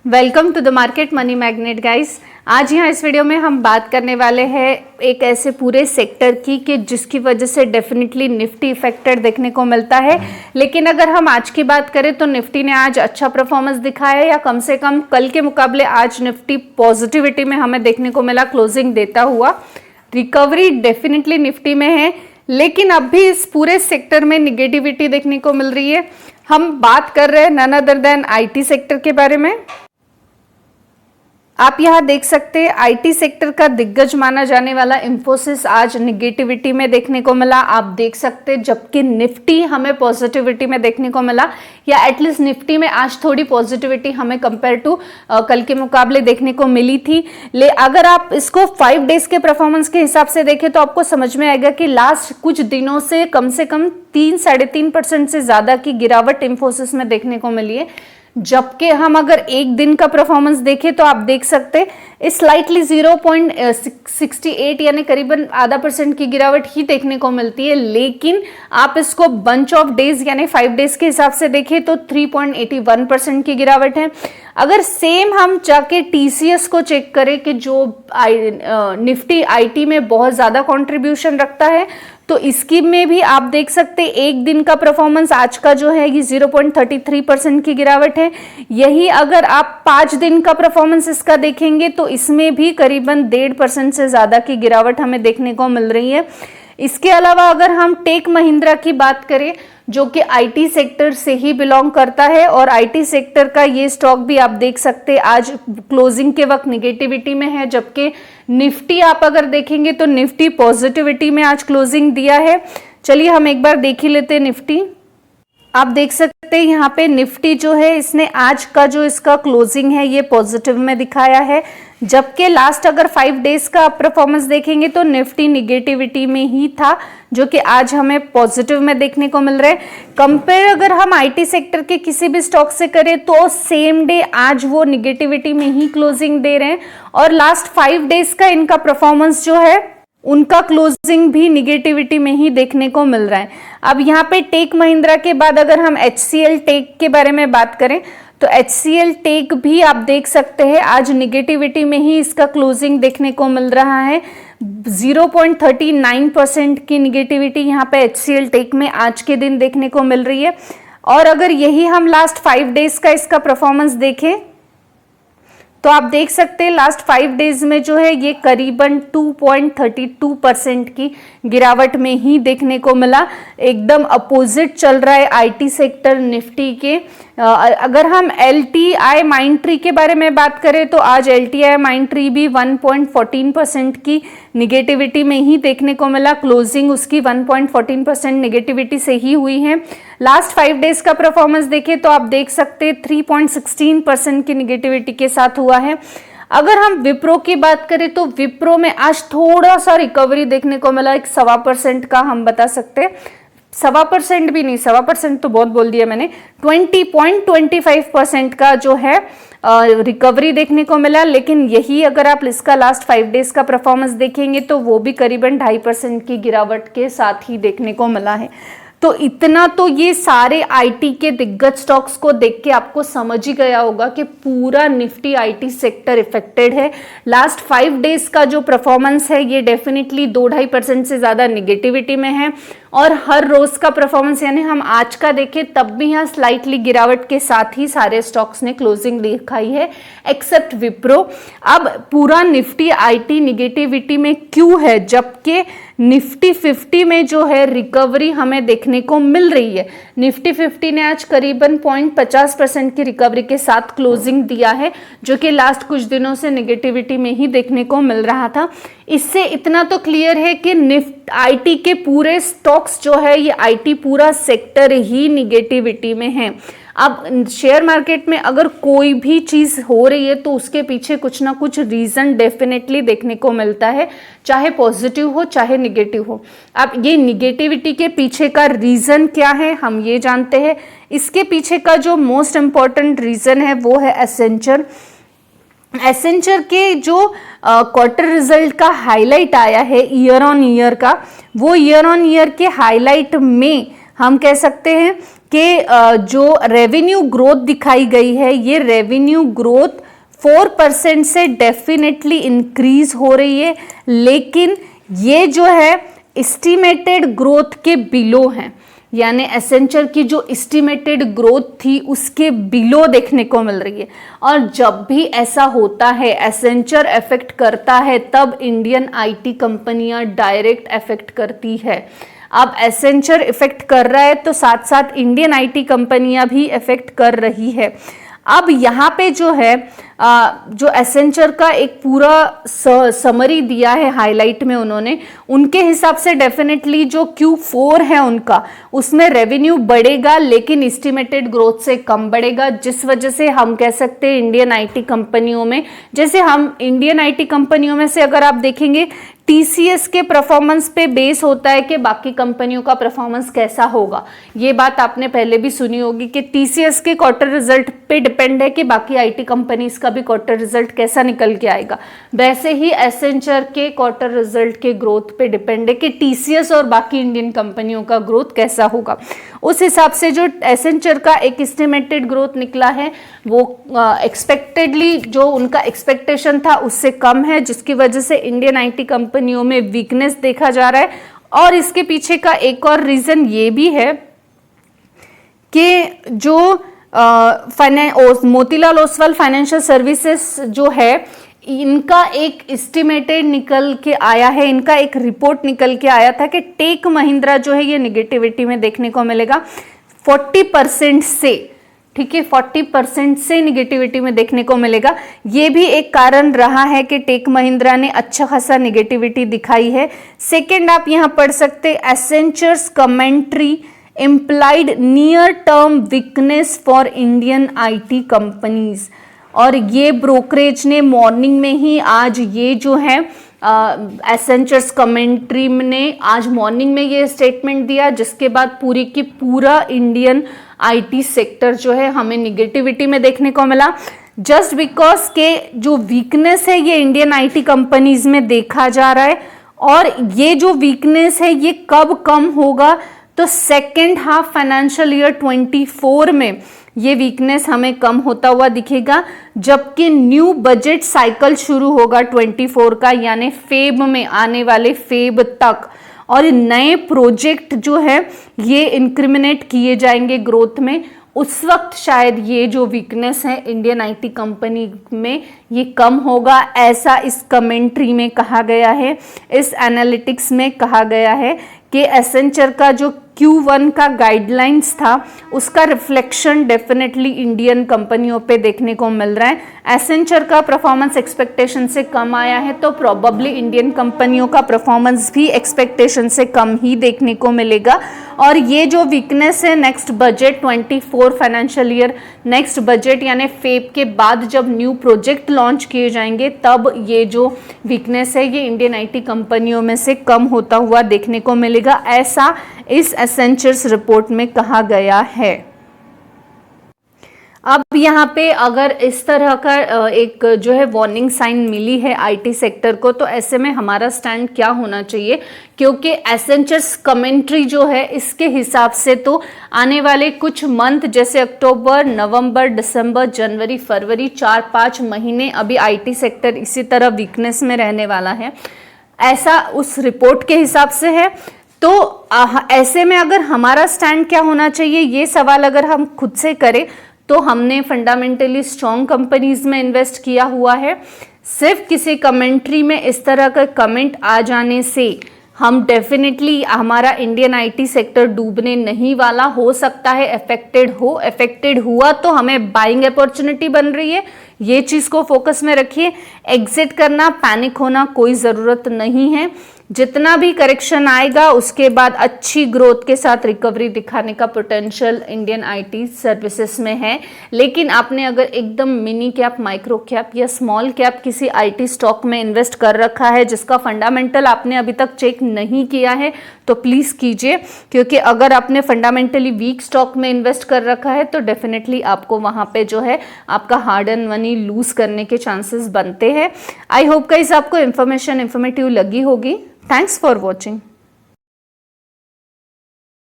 Welcome to the market money magnet guys. आज यहाँ इस वीडियो में हम बात करने वाले हैं एक ऐसे पूरे सेक्टर की कि जिसकी वजह से डेफिनेटली निफ्टी इफेक्टेड देखने को मिलता है। लेकिन अगर हम आज की बात करें तो निफ्टी ने आज अच्छा परफॉर्मेंस दिखाया है, या कम से कम कल के मुकाबले आज निफ्टी पॉजिटिविटी में हमें देखने को मिला, क्लोजिंग देता हुआ। रिकवरी डेफिनेटली निफ्टी में है, लेकिन अब भी इस पूरे सेक्टर में निगेटिविटी देखने को मिल रही है। हम बात कर रहे हैं none other than IT sector के बारे में। आप यहां देख सकते हैं आईटी सेक्टर का दिग्गज माना जाने वाला इंफोसिस आज निगेटिविटी में देखने को मिला। आप देख सकते हैं, जबकि निफ्टी हमें पॉजिटिविटी में देखने को मिला, या एटलीस्ट निफ्टी में आज थोड़ी पॉजिटिविटी हमें कंपेयर टू कल के मुकाबले देखने को मिली थी। अगर आप इसको 5 डेज के परफॉर्मेंस के हिसाब से देखें तो आपको समझ में आएगा कि लास्ट कुछ दिनों से कम 3-3.5% से ज्यादा की गिरावट इंफोसिस में देखने को मिली है। जबकि हम अगर एक दिन का परफॉर्मेंस देखें तो आप देख सकते हैं स्लाइटली 0.68 यानी करीबन % की गिरावट ही देखने को मिलती है। लेकिन आप इसको बंच ऑफ डेज यानी 5 डेज के हिसाब से देखें तो 3.81% की गिरावट है। अगर सेम हम जाके टीसीएस को चेक करें कि जो निफ्टी आईटी में बहुत ज्यादा कंट्रीब्यूशन रखता है, तो इसकी में भी आप देख सकते एक दिन का परफॉर्मेंस आज का जो है ये 0.33% की गिरावट है। यही अगर आप 5 दिन का परफॉर्मेंस इसका देखेंगे तो इसमें भी करीबन 1.5% से ज्यादा की गिरावट हमें देखने को मिल रही है। इसके अलावा अगर हम टेक महिंद्रा की बात करें, जो कि आईटी सेक्टर से ही बिलोंग करता है, और आईटी सेक्टर का ये स्टॉक भी आप देख सकते आज क्लोजिंग के वक्त निगेटिविटी में है। जबकि निफ्टी आप अगर देखेंगे तो निफ्टी पॉजिटिविटी में आज क्लोजिंग दिया है। चलिए हम एक बार देख ही लेते हैं निफ्टी। आप देख सकते हैं यहाँ पे निफ्टी जो है इसने आज का जो इसका क्लोजिंग है ये पॉजिटिव में दिखाया है। जबकि लास्ट अगर 5 डेज का परफॉर्मेंस देखेंगे तो निफ्टी निगेटिविटी में ही था, जो कि आज हमें पॉजिटिव में देखने को मिल रहा है। कंपेयर अगर हम आईटी सेक्टर के किसी भी स्टॉक से करें तो सेम डे आज वो निगेटिविटी में ही क्लोजिंग दे रहे हैं, और लास्ट 5 डेज का इनका परफॉर्मेंस जो है उनका क्लोजिंग भी निगेटिविटी में ही देखने को मिल रहा है। अब यहाँ पे टेक महिंद्रा के बाद अगर हम HCL टेक के बारे में बात करें तो HCL टेक भी आप देख सकते हैं आज निगेटिविटी में ही इसका क्लोजिंग देखने को मिल रहा है। 0.39% की निगेटिविटी यहाँ पे HCL टेक में आज के दिन देखने को मिल रही है। और अगर यही हम लास्ट 5 डेज का इसका परफॉर्मेंस देखें तो आप देख सकते हैं लास्ट 5 डेज में जो है ये करीबन 2.32% की गिरावट में ही देखने को मिला। एकदम अपोजिट चल रहा है आईटी सेक्टर निफ्टी के। अगर हम LTI माइंडट्री के बारे में बात करें तो आज LTI माइंडट्री भी 1.14% की निगेटिविटी में ही देखने को मिला। क्लोजिंग उसकी 1.14% निगेटिविटी से ही हुई है। लास्ट 5 डेज का परफॉर्मेंस देखें तो आप देख सकते 3.16% की निगेटिविटी के साथ हुआ है। अगर हम विप्रो की बात करें तो विप्रो में आज थोड़ा सा रिकवरी देखने को मिला, 1.25% का हम बता सकते हैं। 1.25% भी नहीं, 1.25% तो बहुत बोल दिया मैंने, 20.25% का जो है रिकवरी देखने को मिला। लेकिन यही अगर आप इसका लास्ट 5 डेज का परफॉर्मेंस देखेंगे तो वो भी करीबन 2.5% की गिरावट के साथ ही देखने को मिला है। तो इतना तो ये सारे आईटी के दिग्गज स्टॉक्स को देख के आपको समझ ही गया होगा कि पूरा निफ्टी आईटी सेक्टर इफेक्टेड है। लास्ट 5 डेज का जो परफॉर्मेंस है ये डेफिनेटली 2-2.5% से ज़्यादा निगेटिविटी में है, और हर रोज का परफॉर्मेंस यानी हम आज का देखें तब भी यहाँ स्लाइटली गिरावट के साथ ही सारे स्टॉक्स ने क्लोजिंग दिखाई है एक्सेप्ट विप्रो। अब पूरा निफ्टी आईटी निगेटिविटी में क्यों है, जबकि निफ्टी 50 में जो है रिकवरी हमें देखने को मिल रही है। निफ्टी 50 ने आज करीबन 0.50% की रिकवरी के साथ क्लोजिंग दिया है, जो कि लास्ट कुछ दिनों से निगेटिविटी में ही देखने को मिल रहा था। इससे इतना तो क्लियर है कि आईटी के पूरे स्टॉक्स जो है ये आईटी पूरा सेक्टर ही निगेटिविटी में है। अब शेयर मार्केट में अगर कोई भी चीज हो रही है तो उसके पीछे कुछ ना कुछ रीजन डेफिनेटली देखने को मिलता है, चाहे पॉजिटिव हो चाहे निगेटिव हो। अब ये निगेटिविटी के पीछे का रीजन क्या है हम ये जानते हैं। इसके पीछे का जो मोस्ट इंपॉर्टेंट रीजन है वो है एसेंचर। एसेंचर के जो क्वार्टर रिजल्ट का हाईलाइट आया है ईयर ऑन ईयर का, वो ईयर ऑन ईयर के हाईलाइट में हम कह सकते हैं कि जो रेवेन्यू ग्रोथ दिखाई गई है, ये रेवेन्यू ग्रोथ 4% से डेफिनेटली इंक्रीज हो रही है, लेकिन ये जो है एस्टिमेटेड ग्रोथ के बिलो है, यानी एसेंचर की जो एस्टिमेटेड ग्रोथ थी उसके बिलो देखने को मिल रही है। और जब भी ऐसा होता है, एसेंचर इफेक्ट करता है, तब इंडियन आईटी कंपनियां डायरेक्ट इफेक्ट करती है। अब एसेंचर इफेक्ट कर रहा है तो साथ साथ इंडियन आईटी कंपनियां भी इफेक्ट कर रही है। अब यहाँ पे जो है जो एसेंचर का एक पूरा समरी दिया है हाईलाइट में उन्होंने, उनके हिसाब से डेफिनेटली जो Q4 है उनका, उसमें रेवेन्यू बढ़ेगा लेकिन एस्टिमेटेड ग्रोथ से कम बढ़ेगा, जिस वजह से हम कह सकते हैं इंडियन आईटी कंपनियों में, जैसे हम इंडियन आईटी कंपनियों में से अगर आप देखेंगे टीसीएस के परफॉर्मेंस पे बेस होता है कि बाकी कंपनियों का परफॉर्मेंस कैसा होगा। ये बात आपने पहले भी सुनी होगी कि टीसीएस के क्वार्टर रिजल्ट पे डिपेंड है कि बाकी आईटी कंपनीज का भी क्वार्टर रिजल्ट कैसा निकल के आएगा। वैसे ही एसेंचर के क्वार्टर रिजल्ट के ग्रोथ पे डिपेंड है कि टीसीएस और बाकी इंडियन कंपनियों का ग्रोथ कैसा होगा। उस हिसाब से जो एसेंचर का एक एस्टिमेटेड ग्रोथ निकला है वो एक्सपेक्टेडली जो उनका एक्सपेक्टेशन था उससे कम है, जिसकी वजह से इंडियन आईटी कंपनियों में वीकनेस देखा जा रहा है। और इसके पीछे का एक और रीजन ये भी है कि जो मोतीलाल ओसवाल फाइनेंशियल सर्विसेज जो है, इनका एक एस्टिमेटेड निकल के आया है, इनका एक रिपोर्ट निकल के आया था कि टेक महिंद्रा जो है ये निगेटिविटी में देखने को मिलेगा 40% से, ठीक है, 40% से निगेटिविटी में देखने को मिलेगा। ये भी एक कारण रहा है कि टेक महिंद्रा ने अच्छा खासा निगेटिविटी दिखाई है। सेकेंड आप यहां पढ़ सकते, एसेंचर्स commentary implied near term weakness for Indian IT companies। और ये ब्रोकरेज ने मॉर्निंग में ही आज ये जो है एसेंचर्स कमेंट्री ने आज मॉर्निंग में ये स्टेटमेंट दिया, जिसके बाद पूरी की पूरा इंडियन आईटी सेक्टर जो है हमें निगेटिविटी में देखने को मिला, जस्ट बिकॉज के जो वीकनेस है ये इंडियन आईटी कंपनीज में देखा जा रहा है। और ये जो वीकनेस है ये कब कम होगा, तो सेकेंड हाफ फाइनेंशियल ईयर 24 में ये वीकनेस हमें कम होता हुआ दिखेगा, जबकि न्यू बजट साइकिल शुरू होगा 24 का, यानी फेब में आने वाले फेब तक, और नए प्रोजेक्ट जो है ये इंक्रीमिनेट किए जाएंगे ग्रोथ में। उस वक्त शायद ये जो वीकनेस है इंडियन आईटी कंपनी में ये कम होगा, ऐसा इस कमेंट्री में कहा गया है, इस एनालिटिक्स में कहा गया है कि एसेंचर का जो Q1 का गाइडलाइंस था उसका रिफ्लेक्शन डेफिनेटली इंडियन कंपनियों पे देखने को मिल रहा है। एसेंचर का परफॉर्मेंस एक्सपेक्टेशन से कम आया है तो प्रोबेबली इंडियन कंपनियों का परफॉर्मेंस भी एक्सपेक्टेशन से कम ही देखने को मिलेगा। और ये जो वीकनेस है next budget 24 financial year, next budget यानी फेब के बाद जब न्यू प्रोजेक्ट लॉन्च किए जाएंगे तब ये जो वीकनेस है ये इंडियन आईटी कंपनियों में से कम होता हुआ देखने को मिलेगा, ऐसा इस एसेंचर्स रिपोर्ट में कहा गया है। अब यहाँ पे अगर इस तरह का एक जो है वार्निंग साइन मिली है आईटी सेक्टर को, तो ऐसे में हमारा स्टैंड क्या होना चाहिए, क्योंकि एसेंचर्स कमेंट्री जो है इसके हिसाब से तो आने वाले कुछ मंथ जैसे अक्टूबर, नवंबर, दिसंबर, जनवरी, फरवरी, 4-5 महीने अभी आईटी सेक्टर इसी तरह वीकनेस में रहने वाला है, ऐसा उस रिपोर्ट के हिसाब से है। तो ऐसे में अगर हमारा स्टैंड क्या होना चाहिए, ये सवाल अगर हम खुद से करें तो हमने फंडामेंटली स्ट्रॉन्ग कंपनीज में इन्वेस्ट किया हुआ है। सिर्फ किसी कमेंट्री में इस तरह का कमेंट आ जाने से हम डेफिनेटली हमारा इंडियन आईटी सेक्टर डूबने नहीं वाला, हो सकता है अफेक्टेड हुआ तो हमें बाइंग अपॉर्चुनिटी बन रही है, ये चीज़ को फोकस में रखिए। एग्जिट करना, पैनिक होना कोई ज़रूरत नहीं है। जितना भी करेक्शन आएगा उसके बाद अच्छी ग्रोथ के साथ रिकवरी दिखाने का पोटेंशियल इंडियन आईटी सर्विसेज में है। लेकिन आपने अगर एकदम मिनी कैप, माइक्रो कैप या स्मॉल कैप किसी आईटी स्टॉक में इन्वेस्ट कर रखा है जिसका फंडामेंटल आपने अभी तक चेक नहीं किया है तो प्लीज़ कीजिए, क्योंकि अगर आपने फंडामेंटली वीक स्टॉक में इन्वेस्ट कर रखा है तो डेफिनेटली आपको वहाँ पे जो है आपका हार्ड एंड मनी लूज करने के चांसेस बनते हैं। आई होप गाइस आपको इन्फॉर्मेटिव लगी होगी। Thanks for watching.